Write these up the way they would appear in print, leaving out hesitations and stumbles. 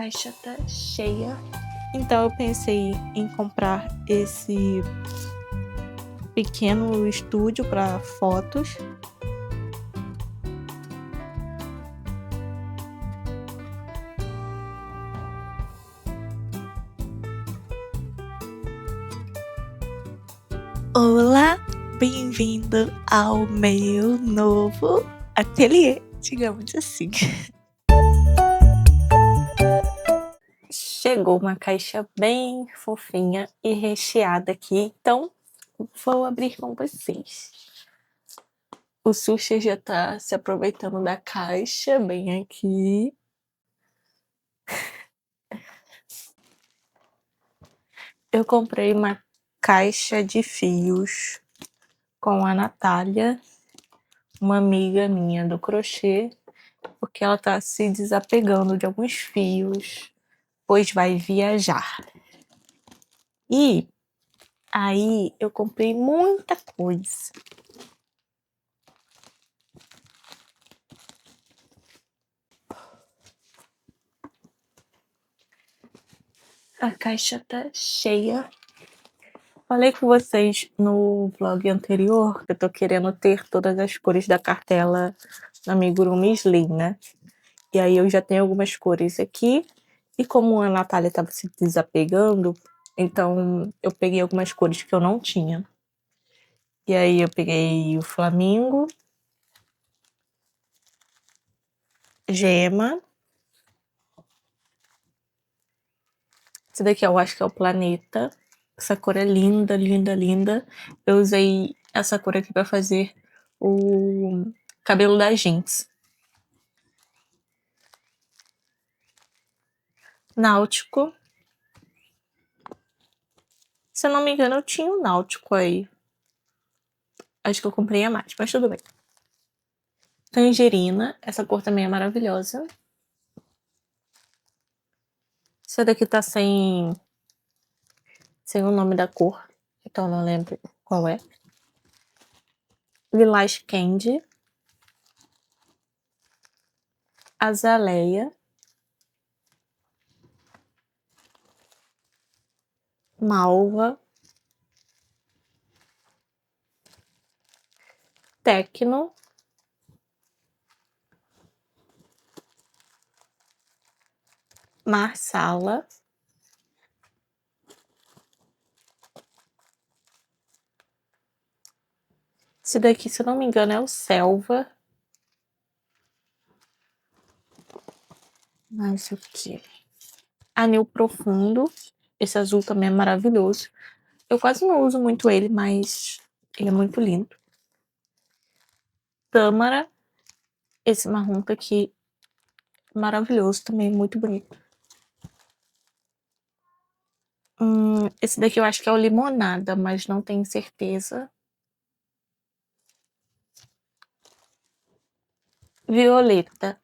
caixa tá cheia. Então eu pensei em comprar esse pequeno estúdio para fotos. Olá, bem-vindo ao meu novo ateliê, digamos assim. Chegou uma caixa bem fofinha e recheada aqui, então vou abrir com vocês. O Sushi já tá se aproveitando da caixa, bem aqui. Eu comprei uma caixa de fios com a Natália, uma amiga minha do crochê, porque ela tá se desapegando de alguns fios, pois vai viajar. E aí eu comprei muita coisa. A caixa tá cheia. Falei com vocês no vlog anterior que eu tô querendo ter todas as cores da cartela na Amigurumi Slim, né? E aí eu já tenho algumas cores aqui. E como a Natália tava se desapegando, então eu peguei algumas cores que eu não tinha. E aí eu peguei o Flamingo, Gema. Esse daqui eu acho que é o Planeta. Essa cor é linda, linda, linda. Eu usei essa cor aqui pra fazer o cabelo da jeans. Náutico. Se eu não me engano, eu tinha um náutico aí. Acho que eu comprei a mais, mas tudo bem. Tangerina. Essa cor também é maravilhosa. Essa daqui tá sem o nome da cor, então eu não lembro qual é. Lilás Candy. Azaleia. Malva. Tecno. Marsala. Esse daqui, se eu não me engano, é o Selva. Mas o que? Anil Profundo. Esse azul também é maravilhoso. Eu quase não uso muito ele, mas ele é muito lindo. Tâmara. Esse marrom aqui, maravilhoso também, muito bonito. Esse daqui eu acho que é o Limonada, mas não tenho certeza. Violeta.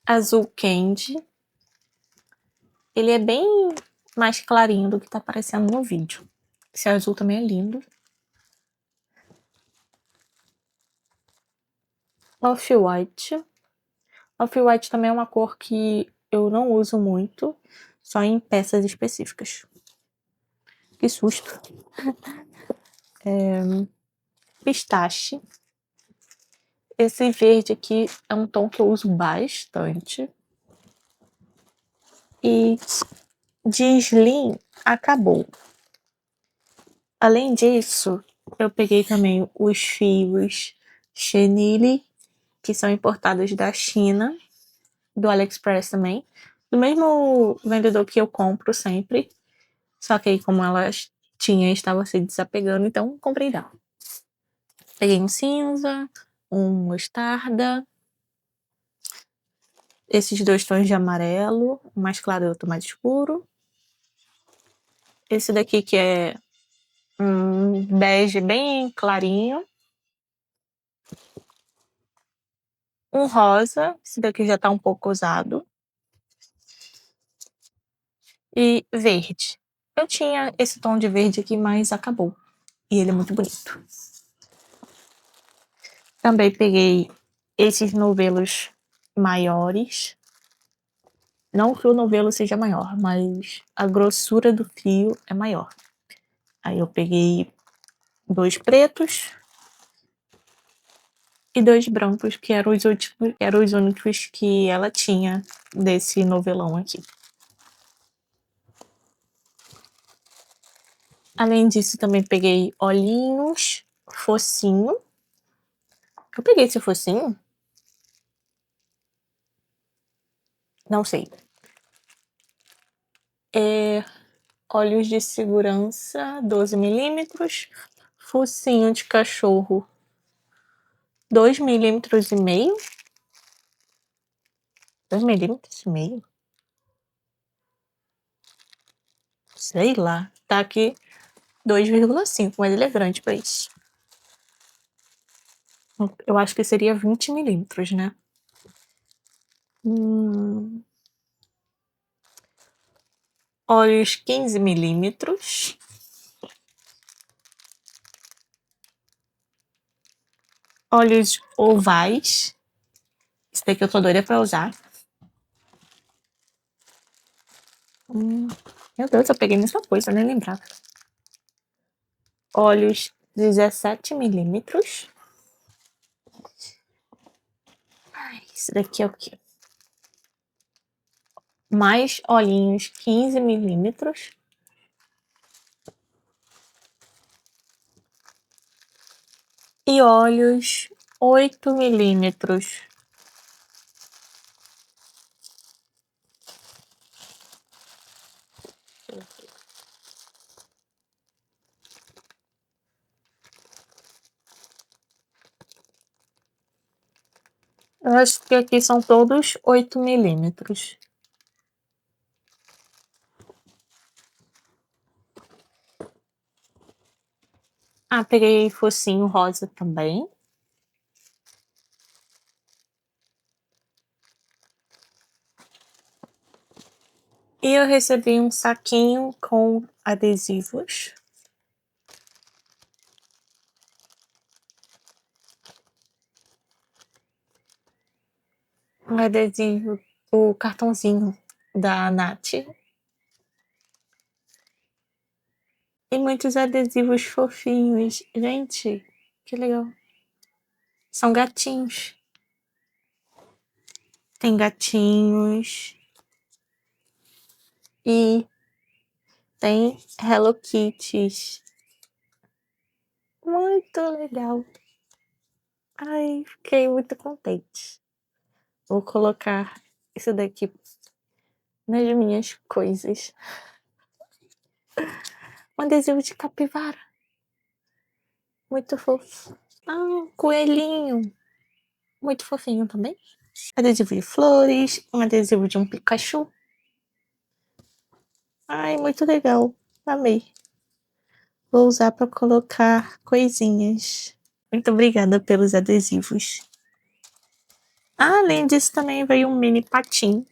Azul Candy. Ele é bem mais clarinho do que tá aparecendo no vídeo. Esse azul também é lindo. Off-White. Off-White também é uma cor que eu não uso muito, só em peças específicas. Que susto. Pistache. Esse verde aqui é um tom que eu uso bastante. E de slim acabou. Além disso, eu peguei também os fios chenille, que são importados da China, do AliExpress também. Do mesmo vendedor que eu compro sempre. Só que aí, como elas tinham, estava se desapegando, então comprei dela. Peguei um cinza, um mostarda. Esses dois tons de amarelo, um mais claro e outro mais escuro. Esse daqui que é um bege bem clarinho. Um rosa, esse daqui já tá um pouco usado. E verde. Eu tinha esse tom de verde aqui, mas acabou. E ele é muito bonito. Também peguei esses novelos maiores, não que o novelo seja maior, mas a grossura do fio é maior. Aí eu peguei 2 pretos e 2 brancos, que eram os únicos que ela tinha desse novelão aqui. Além disso, também peguei olhinhos, focinho. Eu peguei esse focinho? Não sei. Olhos de segurança, 12 milímetros. Focinho de cachorro, 2,5 milímetros. 2,5 milímetros? Sei lá. Tá aqui 2,5, mas ele é grande pra isso. Eu acho que seria 20 milímetros, né? Olhos 15 milímetros. Olhos ovais. Esse daqui eu tô doida pra usar. Meu Deus, eu peguei muita coisa, eu nem lembrava. Olhos 17 milímetros. Esse daqui é o quê? Mais olhinhos 15 milímetros. E olhos 8 milímetros. Eu acho que aqui são todos 8 milímetros. Ah, peguei focinho rosa também. E eu recebi um saquinho com adesivos. Um adesivo, o cartãozinho da Nath. E muitos adesivos fofinhos. Gente, que legal. São gatinhos. Tem gatinhos. E tem Hello Kitties. Muito legal. Ai, fiquei muito contente. Vou colocar isso daqui nas minhas coisas. Um adesivo de capivara. Muito fofo. Ah, um coelhinho. Muito fofinho também. Adesivo de flores. Um adesivo de um Pikachu. Ai, muito legal. Amei. Vou usar para colocar coisinhas. Muito obrigada pelos adesivos. Ah, além disso, também veio um mini patim.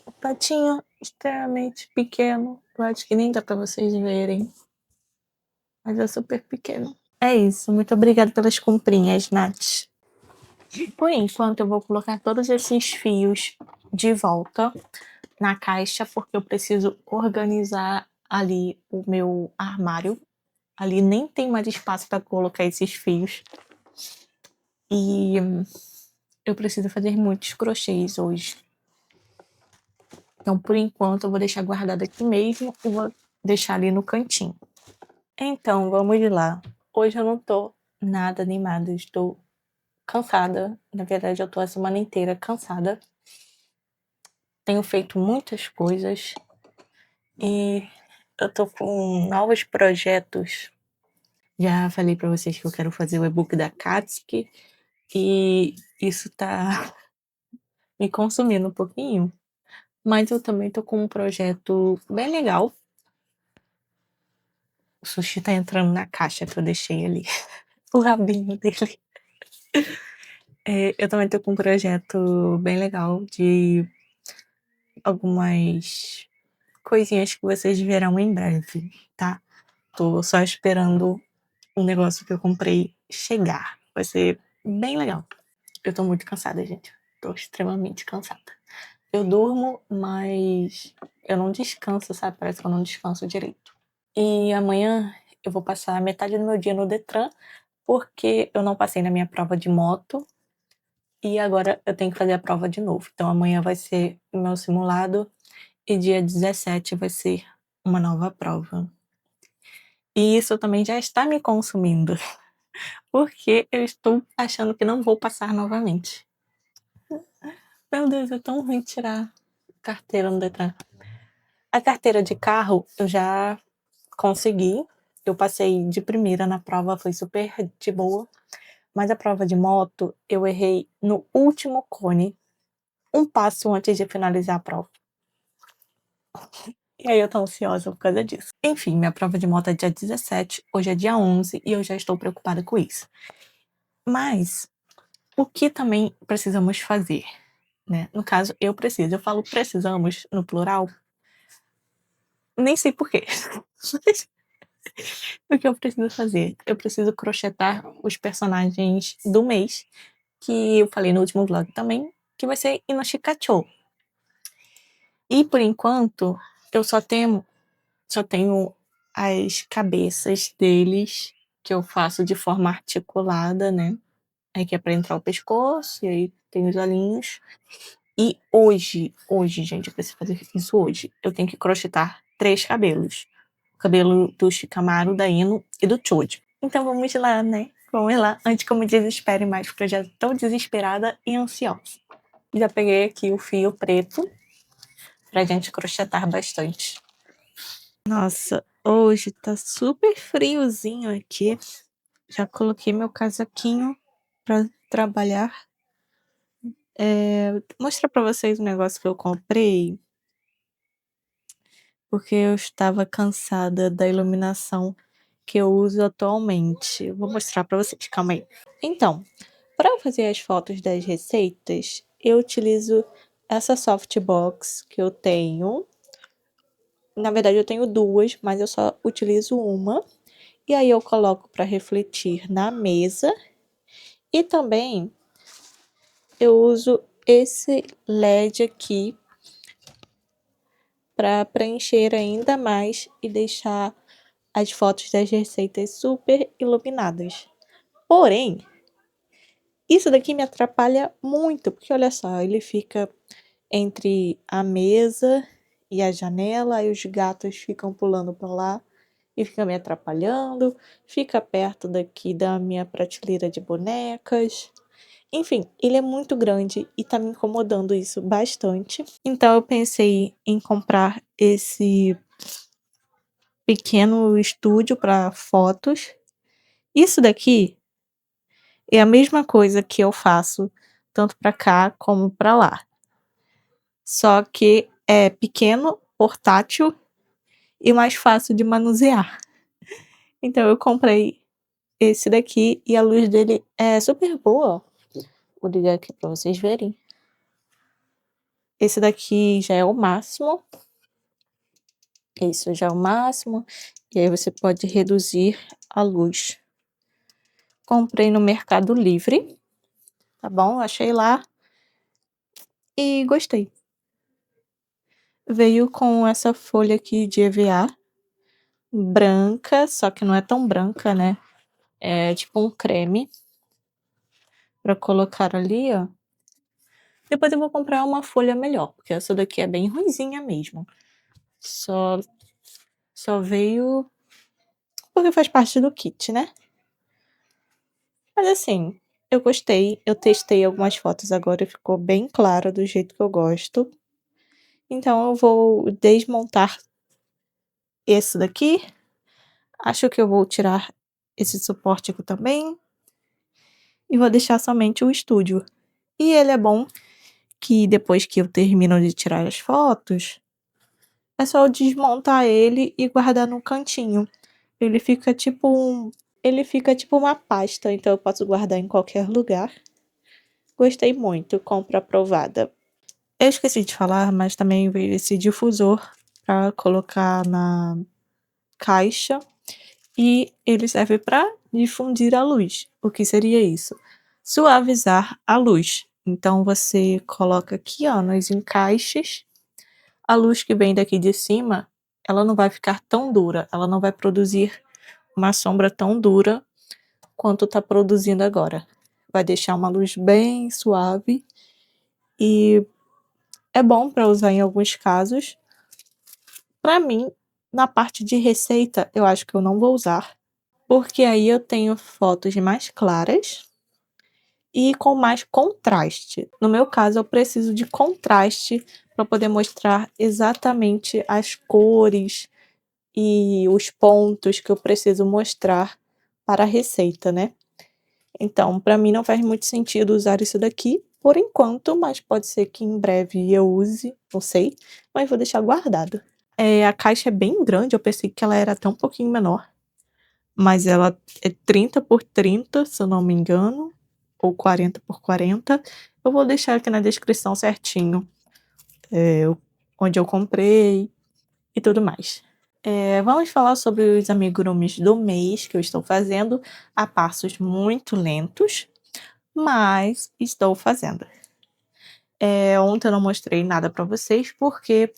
O patinho extremamente pequeno. Eu acho que nem dá para vocês verem. Mas é super pequeno. É isso. Muito obrigada pelas comprinhas, Nath. Por enquanto, eu vou colocar todos esses fios de volta na caixa, porque eu preciso organizar ali o meu armário. Ali nem tem mais espaço para colocar esses fios. E eu preciso fazer muitos crochês hoje. Então, por enquanto, eu vou deixar guardado aqui mesmo e vou deixar ali no cantinho. Então, vamos lá. Hoje eu não tô nada animada, estou cansada. Na verdade, eu tô a semana inteira cansada. Tenho feito muitas coisas e eu tô com novos projetos. Já falei pra vocês que eu quero fazer o e-book da Katsuki e isso tá me consumindo um pouquinho, mas eu também tô com um projeto bem legal. O sushi tá entrando na caixa que eu deixei ali, o rabinho dele. Eu também tô com um projeto bem legal de algumas coisinhas que vocês verão em breve, tá? Tô só esperando um negócio que eu comprei chegar. Vai ser bem legal. Eu tô muito cansada, gente. Tô extremamente cansada. Eu durmo, mas eu não descanso, sabe? Parece que eu não descanso direito. E amanhã eu vou passar metade do meu dia no Detran, porque eu não passei na minha prova de moto e agora eu tenho que fazer a prova de novo. Então amanhã vai ser o meu simulado e dia 17 vai ser uma nova prova. E isso também já está me consumindo, porque eu estou achando que não vou passar novamente. Meu Deus, é tão ruim tirar carteira no Detran. A carteira de carro eu já consegui. Eu passei de primeira na prova, foi super de boa. Mas a prova de moto, eu errei no último cone, um passo antes de finalizar a prova. E aí eu tô ansiosa por causa disso. Enfim, minha prova de moto é dia 17, hoje é dia 11 e eu já estou preocupada com isso. Mas o que também precisamos fazer, né? No caso, eu falo precisamos no plural, nem sei porquê. O que eu preciso fazer? Eu preciso crochetar os personagens do mês, que eu falei no último vlog também, que vai ser Inoshikacho. E por enquanto, eu só tenho as cabeças deles, que eu faço de forma articulada, né? Aí que é pra entrar o pescoço, e aí tem os olhinhos. E hoje, gente, eu preciso fazer isso hoje. Eu tenho que crochetar 3 cabelos. O cabelo do Shikamaru, da Ino e do Choji. Então vamos lá, né? Vamos lá, antes que eu me desespere mais, porque eu já tô desesperada e ansiosa. Já peguei aqui o fio preto pra gente crochetar bastante. Nossa, hoje tá super friozinho aqui. Já coloquei meu casaquinho pra trabalhar. Mostrar pra vocês um negócio que eu comprei, porque eu estava cansada da iluminação que eu uso atualmente. Vou mostrar pra vocês, calma aí. Então, para fazer as fotos das receitas, eu utilizo essa softbox que eu tenho. Na verdade, eu tenho duas, mas eu só utilizo uma. E aí eu coloco para refletir na mesa. E também eu uso esse LED aqui para preencher ainda mais e deixar as fotos das receitas super iluminadas. Porém, isso daqui me atrapalha muito, porque olha só, ele fica entre a mesa e a janela, aí os gatos ficam pulando para lá e fica me atrapalhando, fica perto daqui da minha prateleira de bonecas. Enfim, ele é muito grande e tá me incomodando isso bastante. Então eu pensei em comprar esse pequeno estúdio para fotos. Isso daqui é a mesma coisa que eu faço tanto para cá como para lá. Só que é pequeno, portátil e mais fácil de manusear. Então eu comprei esse daqui e a luz dele é super boa. Vou ligar aqui para vocês verem. Esse daqui já é o máximo. Isso já é o máximo. E aí você pode reduzir a luz. Comprei no Mercado Livre, tá bom? Achei lá e gostei. Veio com essa folha aqui de EVA, branca, só que não é tão branca, né? É tipo um creme para colocar ali, ó. Depois eu vou comprar uma folha melhor, porque essa daqui é bem ruinzinha mesmo. Só veio porque faz parte do kit, né? Mas assim, eu gostei. Eu testei algumas fotos agora e ficou bem claro do jeito que eu gosto. Então eu vou desmontar esse daqui. Acho que eu vou tirar esse suporte aqui também. E vou deixar somente o estúdio. E ele é bom que depois que eu termino de tirar as fotos, é só eu desmontar ele e guardar no cantinho. Ele fica tipo uma pasta, então eu posso guardar em qualquer lugar. Gostei muito, compra aprovada. Eu esqueci de falar, mas também veio esse difusor para colocar na caixa e ele serve para difundir a luz. O que seria isso? Suavizar a luz. Então você coloca aqui, ó, nos encaixes, a luz que vem daqui de cima, ela não vai ficar tão dura, ela não vai produzir uma sombra tão dura quanto tá produzindo agora. Vai deixar uma luz bem suave e é bom para usar em alguns casos. Para mim, na parte de receita, eu acho que eu não vou usar, porque aí eu tenho fotos mais claras e com mais contraste. No meu caso, eu preciso de contraste para poder mostrar exatamente as cores e os pontos que eu preciso mostrar para a receita, né? Então, para mim não faz muito sentido usar isso daqui por enquanto, mas pode ser que em breve eu use, não sei, mas vou deixar guardado. A caixa é bem grande, eu pensei que ela era até um pouquinho menor, mas ela é 30 por 30, se eu não me engano, ou 40 por 40. Eu vou deixar aqui na descrição certinho, onde eu comprei e tudo mais. Vamos falar sobre os amigurumis do mês que eu estou fazendo a passos muito lentos, mas estou fazendo. Ontem eu não mostrei nada para vocês porque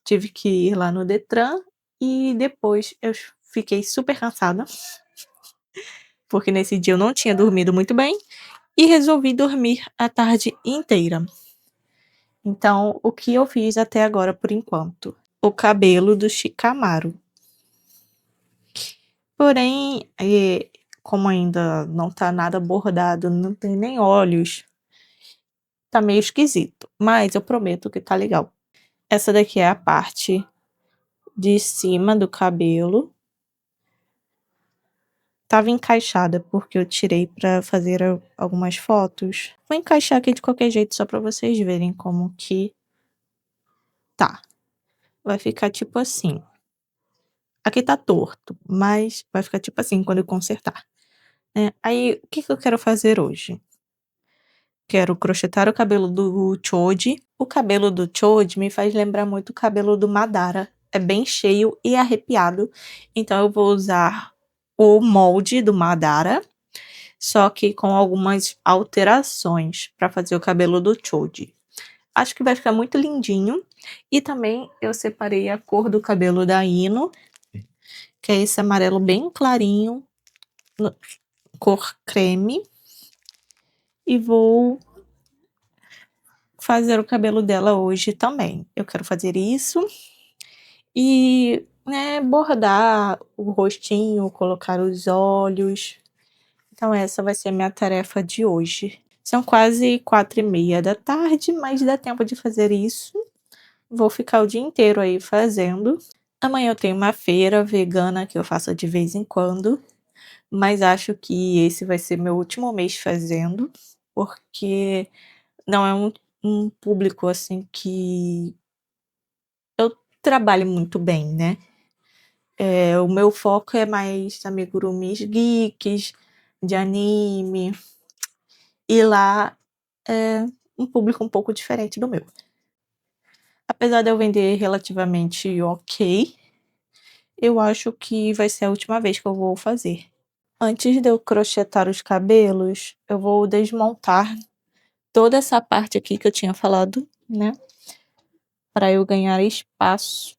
tive que ir lá no Detran e depois eu fiquei super cansada, porque nesse dia eu não tinha dormido muito bem e resolvi dormir a tarde inteira. Então, o que eu fiz até agora por enquanto? O cabelo do Shikamaru. Porém, como ainda não tá nada bordado, não tem nem olhos, tá meio esquisito, mas eu prometo que tá legal. Essa daqui é a parte de cima do cabelo. Tava encaixada porque eu tirei pra fazer algumas fotos. Vou encaixar aqui de qualquer jeito só pra vocês verem como que tá. Vai ficar tipo assim. Aqui tá torto, mas vai ficar tipo assim quando eu consertar, né. Aí, o que que eu quero fazer hoje? Quero crochetar o cabelo do Choji. O cabelo do Choji me faz lembrar muito o cabelo do Madara. É bem cheio e arrepiado, então eu vou usar o molde do Madara, só que com algumas alterações para fazer o cabelo do Choji. Acho que vai ficar muito lindinho. E também eu separei a cor do cabelo da Ino, que é esse amarelo bem clarinho, cor creme. E vou fazer o cabelo dela hoje também. Eu quero fazer isso e, né, bordar o rostinho, colocar os olhos. Então essa vai ser a minha tarefa de hoje. São quase 4h30 da tarde, mas dá tempo de fazer isso. Vou ficar o dia inteiro aí fazendo. Amanhã eu tenho uma feira vegana que eu faço de vez em quando, mas acho que esse vai ser meu último mês fazendo, porque não é um público, assim, que eu trabalho muito bem, né. O meu foco é mais amigurumis geeks, de anime, e lá é um público um pouco diferente do meu. Apesar de eu vender relativamente ok, eu acho que vai ser a última vez que eu vou fazer. Antes de eu crochetar os cabelos, eu vou desmontar toda essa parte aqui que eu tinha falado, né, para eu ganhar espaço.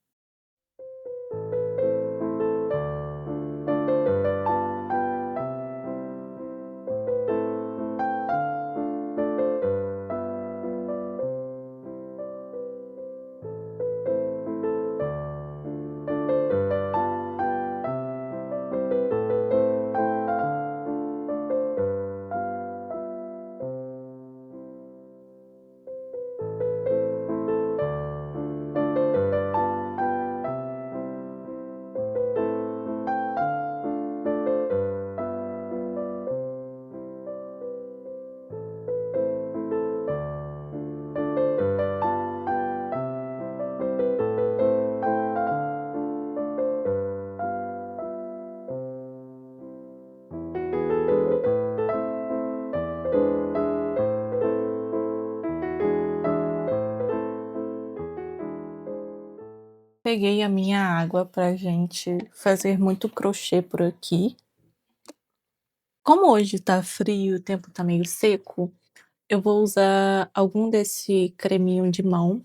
Peguei a minha água pra gente fazer muito crochê por aqui. Como hoje tá frio, o tempo tá meio seco, eu vou usar algum desse creminho de mão.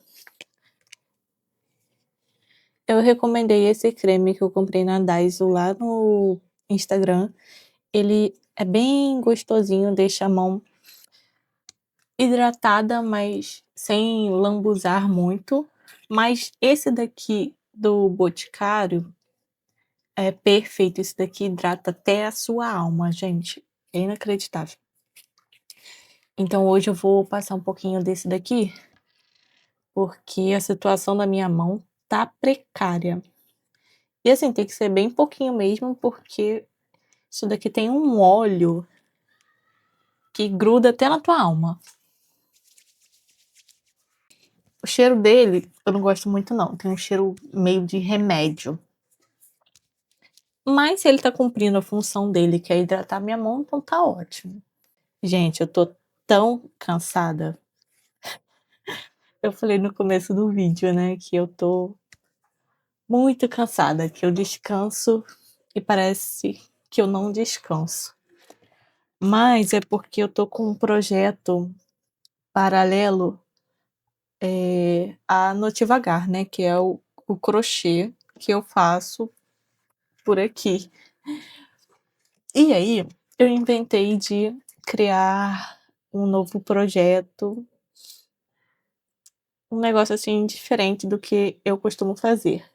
Eu recomendei esse creme que eu comprei na Daiso lá no Instagram. Ele é bem gostosinho, deixa a mão hidratada, mas sem lambuzar muito. Mas esse daqui do Boticário é perfeito, esse daqui hidrata até a sua alma, gente, é inacreditável. Então hoje eu vou passar um pouquinho desse daqui, porque a situação da minha mão tá precária. E assim, tem que ser bem pouquinho mesmo, porque isso daqui tem um óleo que gruda até na tua alma. O cheiro dele, eu não gosto muito não, tem um cheiro meio de remédio. Mas se ele tá cumprindo a função dele, que é hidratar minha mão, então tá ótimo. Gente, eu tô tão cansada. Eu falei no começo do vídeo, né, que eu tô muito cansada, que eu descanso e parece que eu não descanso. Mas é porque eu tô com um projeto paralelo, a Notivagar, né, que é o crochê que eu faço por aqui. E aí, eu inventei de criar um novo projeto, um negócio assim diferente do que eu costumo fazer.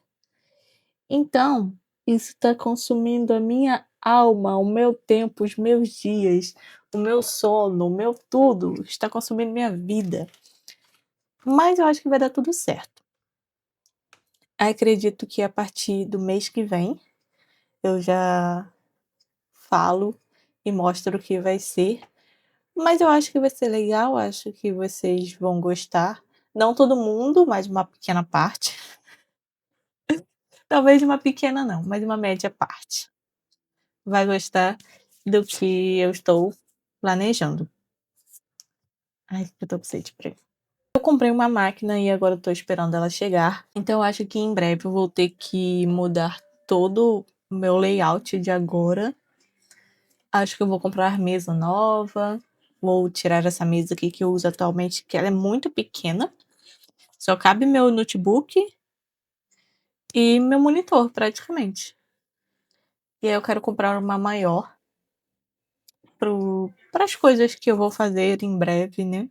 Então, isso está consumindo a minha alma, o meu tempo, os meus dias, o meu sono, o meu tudo, está consumindo minha vida. Mas eu acho que vai dar tudo certo. Acredito que a partir do mês que vem eu já falo e mostro o que vai ser. Mas eu acho que vai ser legal, acho que vocês vão gostar. Não todo mundo, mas uma pequena parte. Talvez uma pequena não, mas uma média parte. Vai gostar do que eu estou planejando. Ai, eu tô com sede, peraí. Eu comprei uma máquina e agora eu tô esperando ela chegar. Então eu acho que em breve eu vou ter que mudar todo o meu layout de agora. Acho que eu vou comprar mesa nova. Vou tirar essa mesa aqui que eu uso atualmente, que ela é muito pequena. Só cabe meu notebook e meu monitor, praticamente. E aí eu quero comprar uma maior para as coisas que eu vou fazer em breve, né?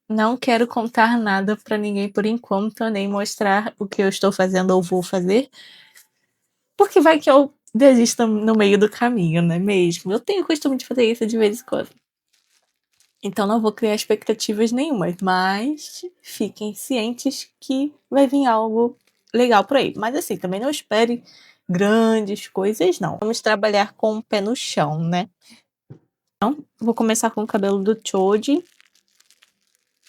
Não quero contar nada para ninguém por enquanto, nem mostrar o que eu estou fazendo ou vou fazer, porque vai que eu desista no meio do caminho, não é mesmo? Eu tenho o costume de fazer isso de vez em quando. Então não vou criar expectativas nenhumas, mas fiquem cientes que vai vir algo legal por aí. Mas assim, também não espere grandes coisas, não. Vamos trabalhar com o pé no chão, né? Então, vou começar com o cabelo do Choji,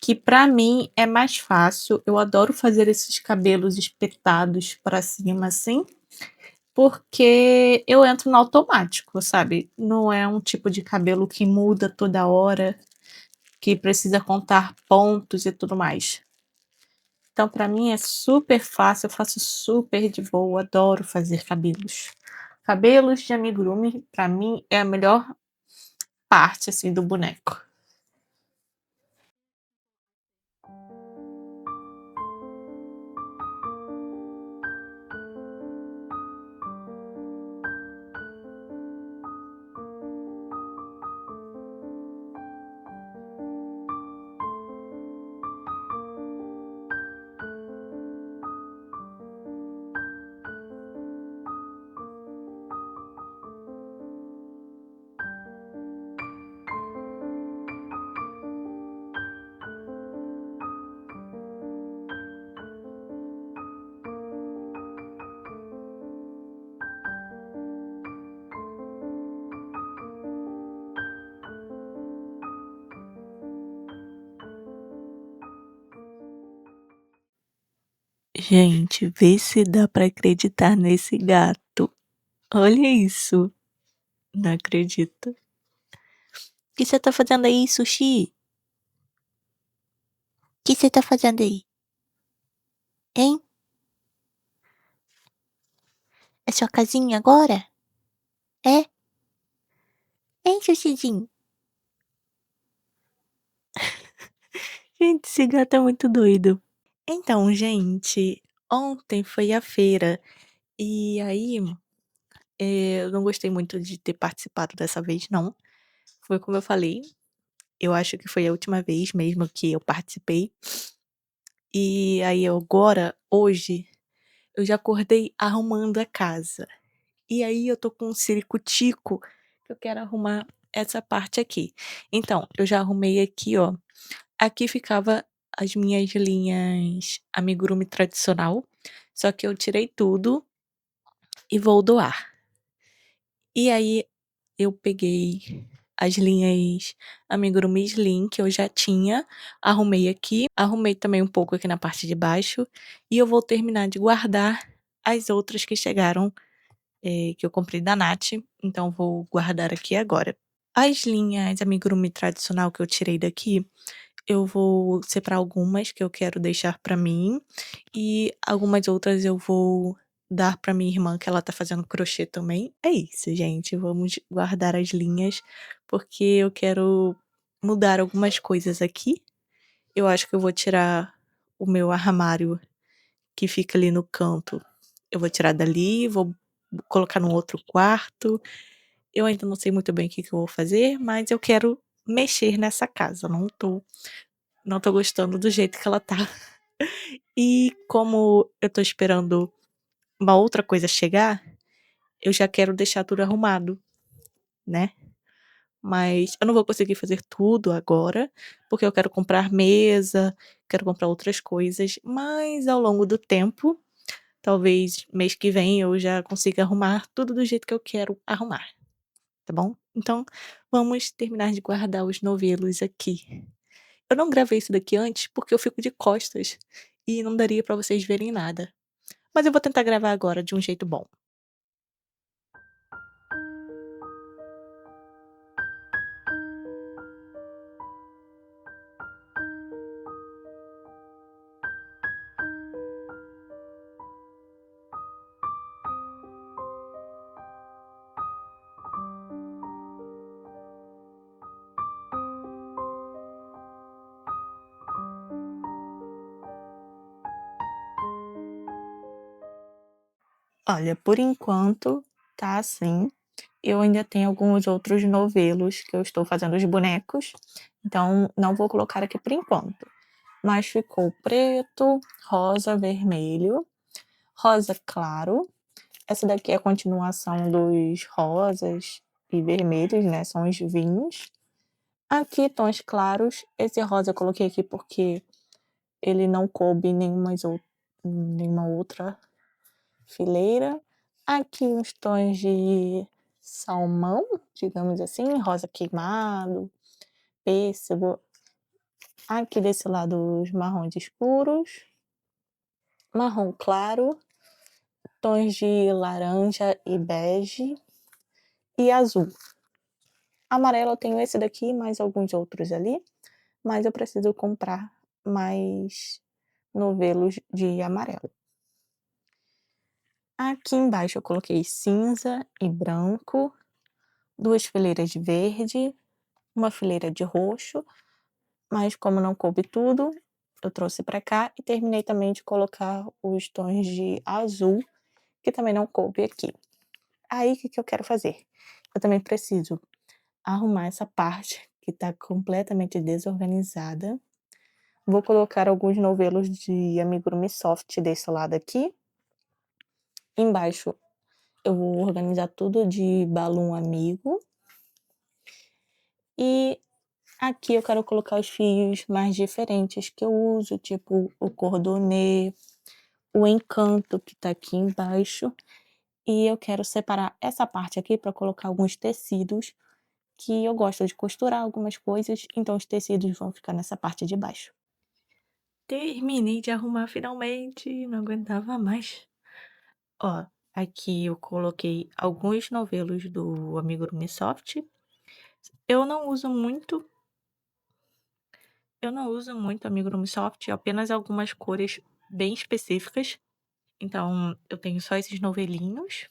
que pra mim é mais fácil. Eu adoro fazer esses cabelos espetados pra cima, assim, porque eu entro no automático, sabe? Não é um tipo de cabelo que muda toda hora, que precisa contar pontos e tudo mais. Então, pra mim é super fácil, eu faço super de boa, adoro fazer cabelos. Cabelos de amigurumi, pra mim, é a melhor parte, assim, do boneco. Gente, vê se dá pra acreditar nesse gato. Olha isso. Não acredito. O que você tá fazendo aí, Sushi? O que você tá fazendo aí? Hein? É sua casinha agora? É? Hein, Xuxizinho? Gente, esse gato é muito doido. Então, gente, ontem foi a feira e aí, eu não gostei muito de ter participado dessa vez não. Foi como eu falei, eu acho que foi a última vez mesmo que eu participei. E aí agora, hoje, eu já acordei arrumando a casa. E aí eu tô com um ciricutico que eu quero arrumar essa parte aqui. Então, eu já arrumei aqui, ó. Aqui ficava as minhas linhas amigurumi tradicional, só que eu tirei tudo e vou doar. E aí eu peguei as linhas amigurumi slim que eu já tinha, arrumei aqui, arrumei também um pouco aqui na parte de baixo, e eu vou terminar de guardar as outras que chegaram, que eu comprei da Nath, então vou guardar aqui agora. As linhas amigurumi tradicional que eu tirei daqui, eu vou separar algumas que eu quero deixar pra mim, e algumas outras eu vou dar pra minha irmã, que ela tá fazendo crochê também. É isso, gente, vamos guardar as linhas, porque eu quero mudar algumas coisas aqui. Eu acho que eu vou tirar o meu armário que fica ali no canto. Eu vou tirar dali, vou colocar num outro quarto. Eu ainda não sei muito bem o que que eu vou fazer, mas eu quero mexer nessa casa, não tô gostando do jeito que ela tá. E como eu tô esperando uma outra coisa chegar, eu já quero deixar tudo arrumado, né. Mas eu não vou conseguir fazer tudo agora, porque eu quero comprar mesa, quero comprar outras coisas, mas ao longo do tempo, talvez mês que vem eu já consiga arrumar tudo do jeito que eu quero arrumar, tá bom? Então, vamos terminar de guardar os novelos aqui. Eu não gravei isso daqui antes, porque eu fico de costas e não daria pra vocês verem nada. Mas eu vou tentar gravar agora de um jeito bom. Olha, por enquanto tá assim. Eu ainda tenho alguns outros novelos que eu estou fazendo os bonecos, então não vou colocar aqui por enquanto. Mas ficou preto, rosa, vermelho, rosa claro. Essa daqui é a continuação dos rosas e vermelhos, né, são os vinhos. Aqui tons claros, esse rosa eu coloquei aqui porque ele não coube em nenhuma outra fileira. Aqui uns tons de salmão, digamos assim, rosa queimado, pêssego. Aqui desse lado os marrons escuros, marrom claro, tons de laranja e bege e azul. Amarelo eu tenho esse daqui, mais alguns outros ali, mas eu preciso comprar mais novelos de amarelo. Aqui embaixo eu coloquei cinza e branco, 2 fileiras de verde, uma fileira de roxo, mas como não coube tudo, eu trouxe pra cá e terminei também de colocar os tons de azul, que também não coube aqui. Aí, o que que eu quero fazer? Eu também preciso arrumar essa parte que tá completamente desorganizada. Vou colocar alguns novelos de amigurumi soft desse lado aqui. Embaixo eu vou organizar tudo de balão amigo. E aqui eu quero colocar os fios mais diferentes que eu uso, tipo o cordonê, o encanto que tá aqui embaixo. E eu quero separar essa parte aqui para colocar alguns tecidos, que eu gosto de costurar algumas coisas, então os tecidos vão ficar nessa parte de baixo. Terminei de arrumar finalmente, não aguentava mais. Ó, aqui eu coloquei alguns novelos do amigurumi soft. Eu não uso muito eu não uso muito amigurumi soft, apenas algumas cores bem específicas. Então, eu tenho só esses novelinhos.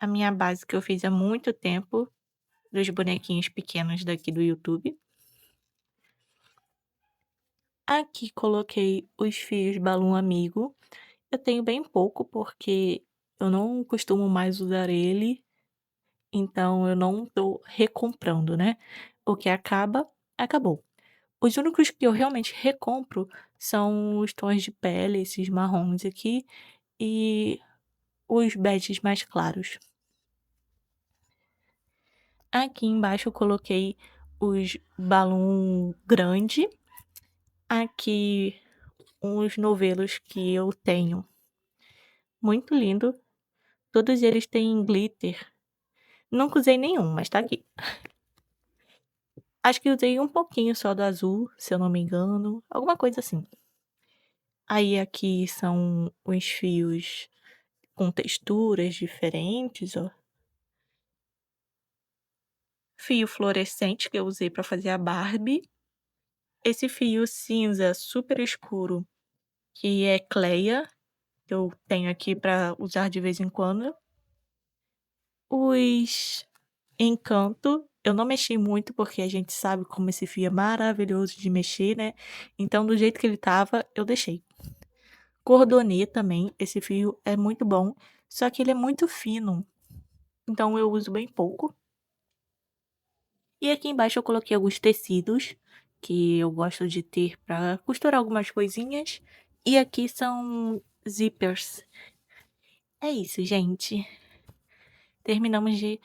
A minha base que eu fiz há muito tempo, dos bonequinhos pequenos daqui do YouTube. Aqui coloquei os fios Balloon Amigo. Eu tenho bem pouco, porque eu não costumo mais usar ele, então eu não tô recomprando, né. O que acaba, acabou. Os únicos que eu realmente recompro são os tons de pele, esses marrons aqui, e os beges mais claros. Aqui embaixo eu coloquei os balão grande, aqui uns novelos que eu tenho, muito lindo, todos eles têm glitter, nunca usei nenhum, mas tá aqui. Acho que usei um pouquinho só do azul, se eu não me engano, alguma coisa assim. Aí aqui são os fios com texturas diferentes, ó. Fio fluorescente que eu usei pra fazer a Barbie. Esse fio cinza super escuro, que é Cleia, que eu tenho aqui pra usar de vez em quando. Os Encanto, eu não mexi muito, porque a gente sabe como esse fio é maravilhoso de mexer, né, então do jeito que ele estava, eu deixei. Cordonê também, esse fio é muito bom, só que ele é muito fino, então eu uso bem pouco. E aqui embaixo eu coloquei alguns tecidos, que eu gosto de ter para costurar algumas coisinhas, e aqui são zippers. É isso, gente. Terminamos de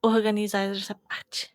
organizar essa parte.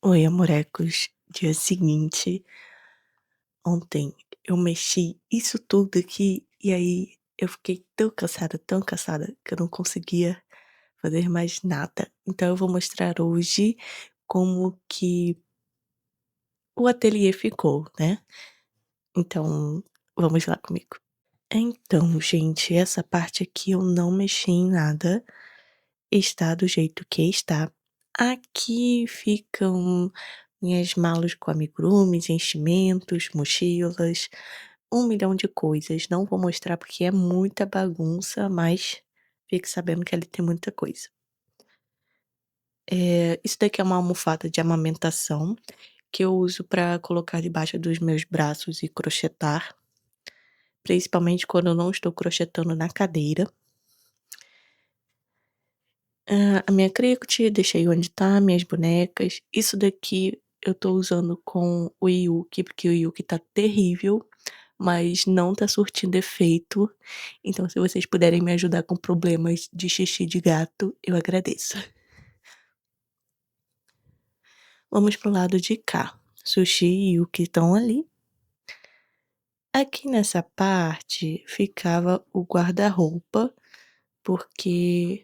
Oi, amorecos. Dia seguinte, ontem eu mexi isso tudo aqui e aí eu fiquei tão cansada que eu não conseguia fazer mais nada. Então eu vou mostrar hoje como que o ateliê ficou, né. Então, vamos lá comigo. Então, gente, essa parte aqui eu não mexi em nada, está do jeito que está. Aqui ficam minhas malas com amigurumis, enchimentos, mochilas, 1 milhão de coisas. Não vou mostrar porque é muita bagunça, mas fique sabendo que ali tem muita coisa. Isso daqui é uma almofada de amamentação, que eu uso para colocar debaixo dos meus braços e crochetar, principalmente quando eu não estou crochetando na cadeira. A minha Cricut, deixei onde tá, minhas bonecas. Isso daqui eu tô usando com o Yuki, porque o Yuki tá terrível, mas não tá surtindo efeito. Então se vocês puderem me ajudar com problemas de xixi de gato, eu agradeço. Vamos pro lado de cá. Sushi e Yuki estão ali. Aqui nessa parte ficava o guarda-roupa, porque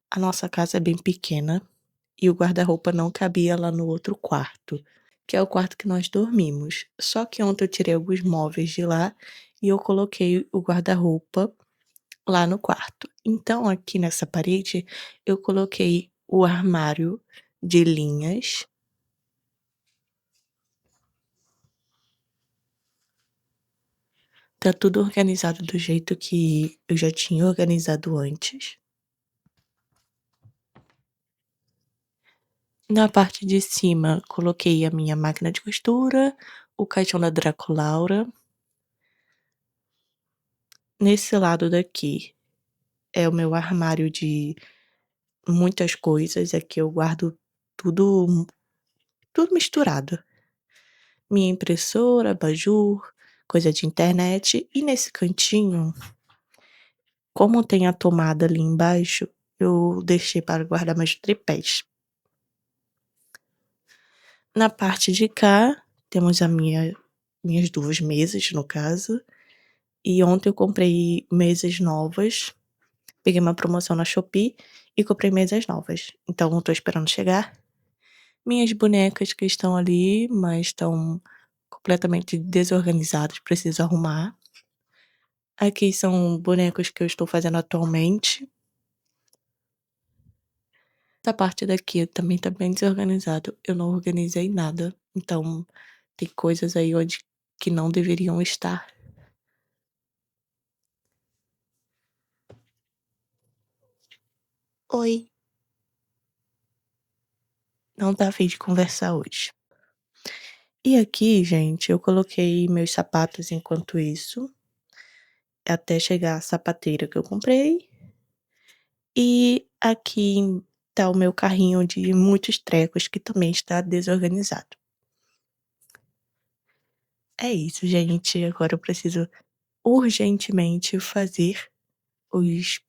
a nossa casa é bem pequena e o guarda-roupa não cabia lá no outro quarto, que é o quarto que nós dormimos. Só que ontem eu tirei alguns móveis de lá e eu coloquei o guarda-roupa lá no quarto. Então aqui nessa parede eu coloquei o armário de linhas. Tá tudo organizado do jeito que eu já tinha organizado antes. Na parte de cima, coloquei a minha máquina de costura, o caixão da Draculaura. Nesse lado daqui é o meu armário de muitas coisas, aqui eu guardo tudo misturado. Minha impressora, abajur, coisa de internet. E nesse cantinho, como tem a tomada ali embaixo, eu deixei para guardar meus tripés. Na parte de cá, temos minhas 2 mesas, no caso. E ontem eu comprei mesas novas. Peguei uma promoção na Shopee e comprei mesas novas. Então eu tô esperando chegar. Minhas bonecas que estão ali, mas estão completamente desorganizadas, preciso arrumar. Aqui são bonecos que eu estou fazendo atualmente. Essa parte daqui também tá bem desorganizado. Eu não organizei nada. Então tem coisas aí onde que não deveriam estar. Oi. Não tá a fim de conversar hoje. E aqui, gente, eu coloquei meus sapatos enquanto isso, até chegar a sapateira que eu comprei. E aqui tá o meu carrinho de muitos trecos que também está desorganizado. É isso, gente. Agora eu preciso urgentemente os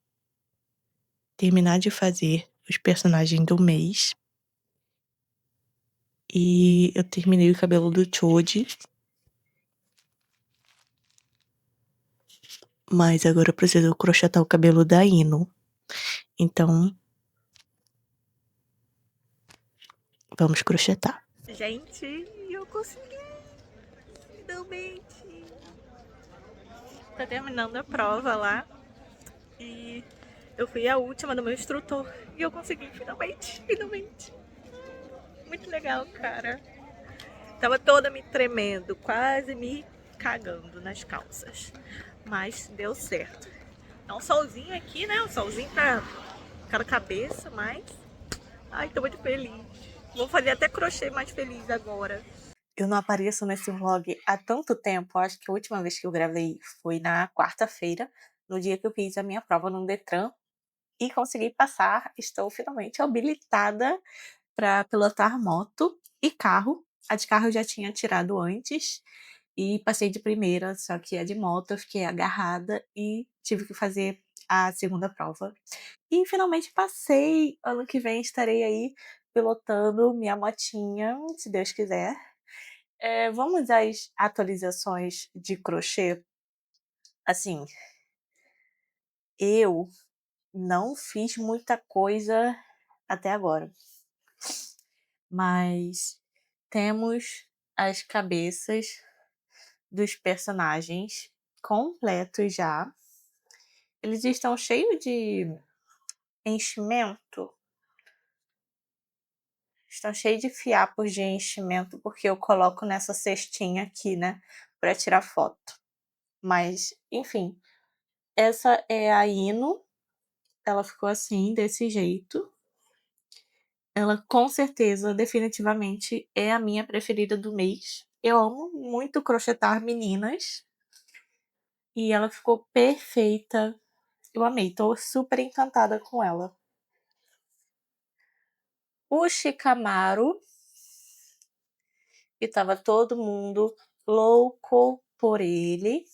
terminar de fazer os personagens do mês. E eu terminei o cabelo do Choji. Mas agora eu preciso crochetar o cabelo da Ino. Então, vamos crochetar. Gente, eu consegui! Finalmente! Tô terminando a prova lá. E eu fui a última do meu instrutor. E eu consegui, finalmente, finalmente. Muito legal, cara. Tava toda me tremendo, quase me cagando nas calças. Mas deu certo. Tá um solzinho aqui, né? O solzinho tá cada cabeça, mas... Ai, tô muito feliz. Vou fazer até crochê mais feliz agora. Eu não apareço nesse vlog há tanto tempo. Acho que a última vez que eu gravei foi na quarta-feira, no dia que eu fiz a minha prova no Detran. E consegui passar. Estou finalmente habilitada para pilotar moto e carro. A de carro eu já tinha tirado antes e passei de primeira, só que a de moto eu fiquei agarrada e tive que fazer a segunda prova. E finalmente passei. Ano que vem estarei aí pilotando minha motinha, se Deus quiser. Vamos às atualizações de crochê. Assim, eu não fiz muita coisa até agora, mas temos as cabeças dos personagens completos já. Eles estão cheios de enchimento. Estão cheios de fiapos de enchimento, porque eu coloco nessa cestinha aqui, né, para tirar foto. Mas, enfim, essa é a Ino. Ela ficou assim, desse jeito. Ela com certeza, definitivamente, é a minha preferida do mês. Eu amo muito crochetar meninas. E ela ficou perfeita. Eu amei, tô super encantada com ela. O Shikamaru, que tava todo mundo louco por ele.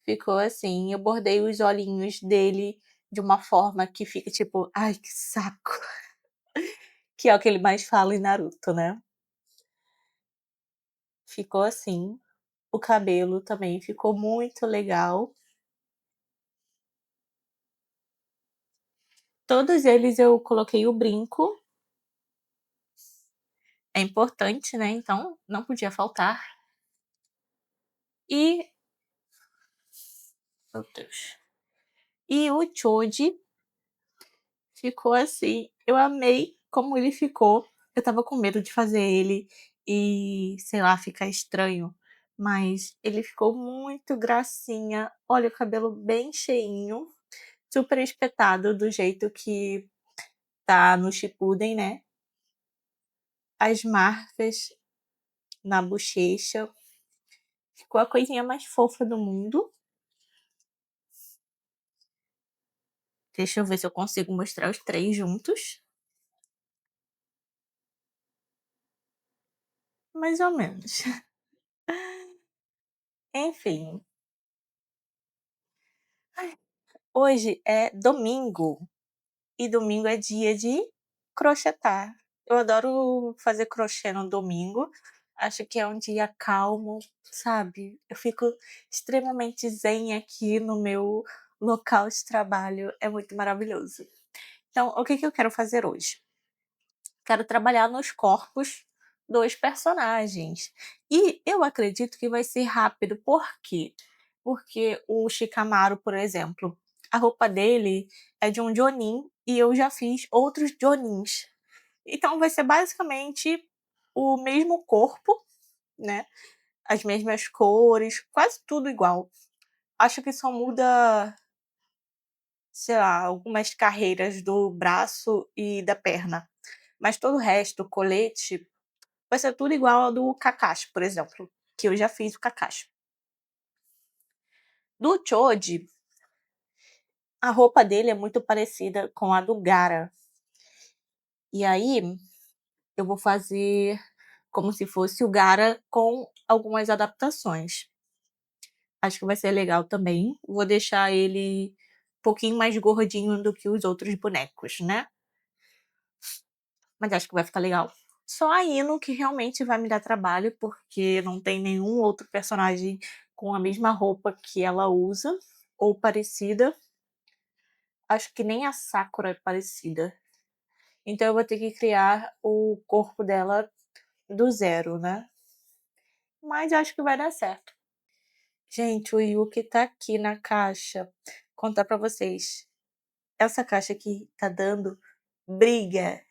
Ficou assim, eu bordei os olhinhos dele de uma forma que fica tipo, ai que saco. Que é o que ele mais fala em Naruto, né? Ficou assim. O cabelo também ficou muito legal. Todos eles eu coloquei o brinco. É importante, né? Então não podia faltar. E meu Deus. E o Choji ficou assim, eu amei como ele ficou. Eu estava com medo de fazer ele e, sei lá, ficar estranho, mas ele ficou muito gracinha. Olha, o cabelo bem cheinho, super espetado do jeito que tá no Shippuden, né. As marcas na bochecha, ficou a coisinha mais fofa do mundo. Deixa eu ver se eu consigo mostrar os 3 juntos. Mais ou menos. Enfim, hoje é domingo, e domingo é dia de crochetar. Eu adoro fazer crochê no domingo, acho que é um dia calmo, sabe. Eu fico extremamente zen aqui no meu local de trabalho, é muito maravilhoso. Então, o que que eu quero fazer hoje? Quero trabalhar nos corpos dos personagens. E eu acredito que vai ser rápido, por quê? Porque o Shikamaru, por exemplo, a roupa dele é de um Jonin e eu já fiz outros Jonins. Então vai ser basicamente o mesmo corpo, né, as mesmas cores, quase tudo igual. Acho que só muda, sei lá, algumas carreiras do braço e da perna, mas todo o resto, o colete, vai ser tudo igual ao do Kakashi, por exemplo, que eu já fiz o Kakashi. Do Choji, a roupa dele é muito parecida com a do Gaara. E aí, eu vou fazer como se fosse o Gaara com algumas adaptações. Acho que vai ser legal também. Vou deixar ele um pouquinho mais gordinho do que os outros bonecos, né. Mas acho que vai ficar legal. Só a Ino que realmente vai me dar trabalho, porque não tem nenhum outro personagem com a mesma roupa que ela usa, ou parecida. Acho que nem a Sakura é parecida. Então eu vou ter que criar o corpo dela do zero, né. Mas acho que vai dar certo. Gente, o Yuki tá aqui na caixa. Contar pra vocês, essa caixa aqui tá dando briga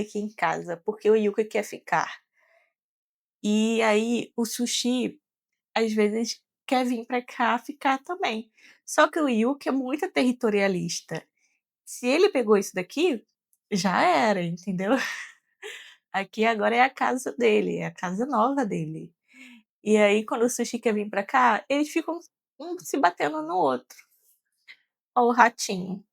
aqui em casa, porque o Yuki quer ficar. E aí o Sushi, às vezes, quer vir pra cá ficar também. Só que o Yuki é muito territorialista. Se ele pegou isso daqui, já era, entendeu? Aqui agora é a casa dele, é a casa nova dele. E aí quando o Sushi quer vir pra cá, eles ficam um se batendo no outro. Ó o ratinho.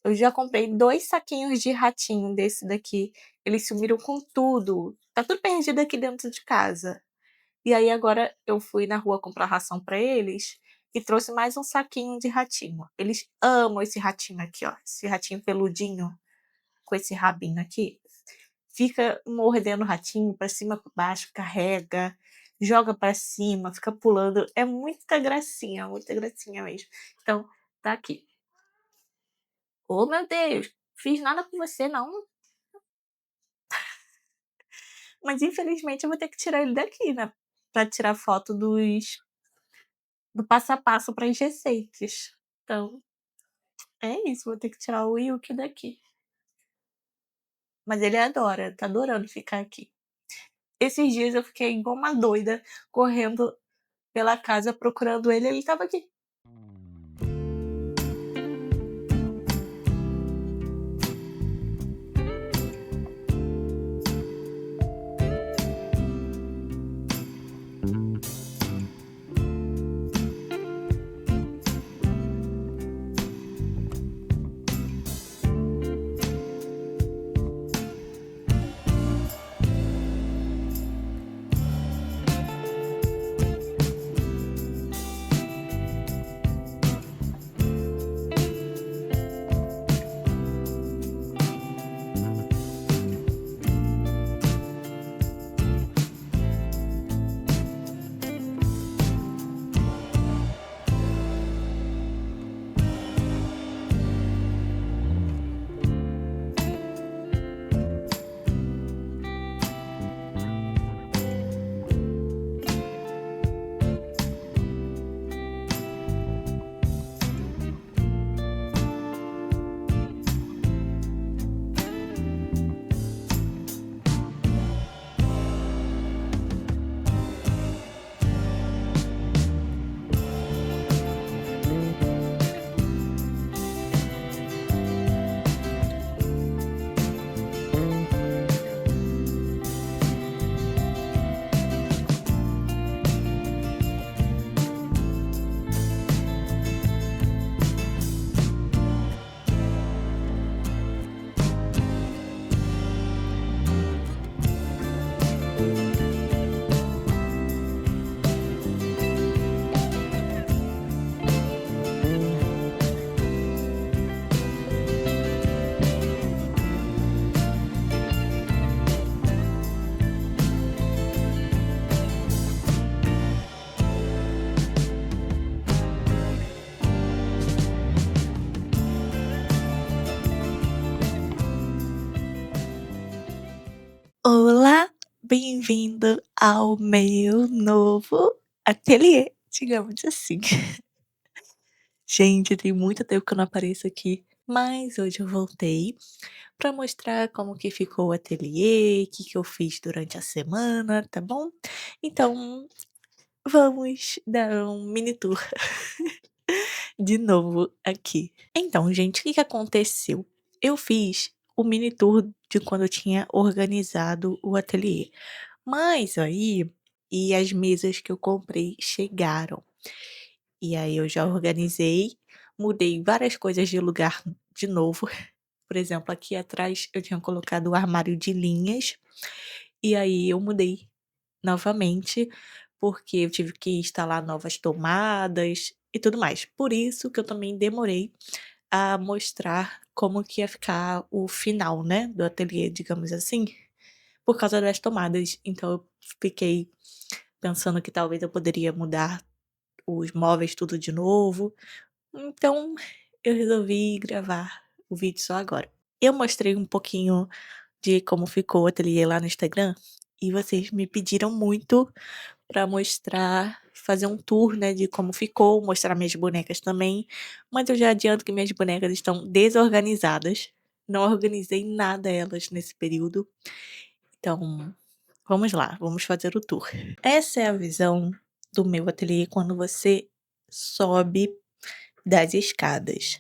Eu já comprei 2 saquinhos de ratinho desse daqui, eles sumiram com tudo, tá tudo perdido aqui dentro de casa. E aí agora eu fui na rua comprar ração pra eles e trouxe mais um saquinho de ratinho. Eles amam esse ratinho aqui, ó, esse ratinho peludinho com esse rabinho aqui. Fica mordendo o ratinho pra cima, pra baixo, carrega, joga pra cima, fica pulando. É muita gracinha mesmo. Então, tá aqui. "Ô meu Deus, fiz nada com você não". Mas infelizmente eu vou ter que tirar ele daqui, né, pra tirar foto do passo a passo para as receitas. Então, é isso, vou ter que tirar o Yuki daqui. Mas ele adora, tá adorando ficar aqui. Esses dias eu fiquei igual uma doida, correndo pela casa procurando ele, ele estava aqui. bem-vindo ao meu novo ateliê, digamos assim. Gente, tem muito tempo que eu não apareço aqui, mas hoje eu voltei para mostrar como que ficou o ateliê, o que que eu fiz durante a semana, tá bom? Então, vamos dar um mini tour de novo aqui. Então, gente, o que que aconteceu? Eu fiz o mini tour de quando eu tinha organizado o ateliê. Mas aí e as mesas que eu comprei chegaram. E aí eu já organizei, mudei várias coisas de lugar de novo. Por exemplo, aqui atrás eu tinha colocado o armário de linhas, e aí eu mudei novamente, porque eu tive que instalar novas tomadas e tudo mais. Por isso que eu também demorei a mostrar como que ia ficar o final, né, do ateliê, digamos assim, por causa das tomadas. Então eu fiquei pensando que talvez eu poderia mudar os móveis tudo de novo, então eu resolvi gravar o vídeo só agora. Eu mostrei um pouquinho de como ficou o ateliê lá no Instagram, e vocês me pediram muito pra mostrar, fazer um tour, né, de como ficou, mostrar minhas bonecas também, mas eu já adianto que minhas bonecas estão desorganizadas, não organizei nada elas nesse período, então vamos lá, vamos fazer o tour. Essa é a visão do meu ateliê quando você sobe das escadas.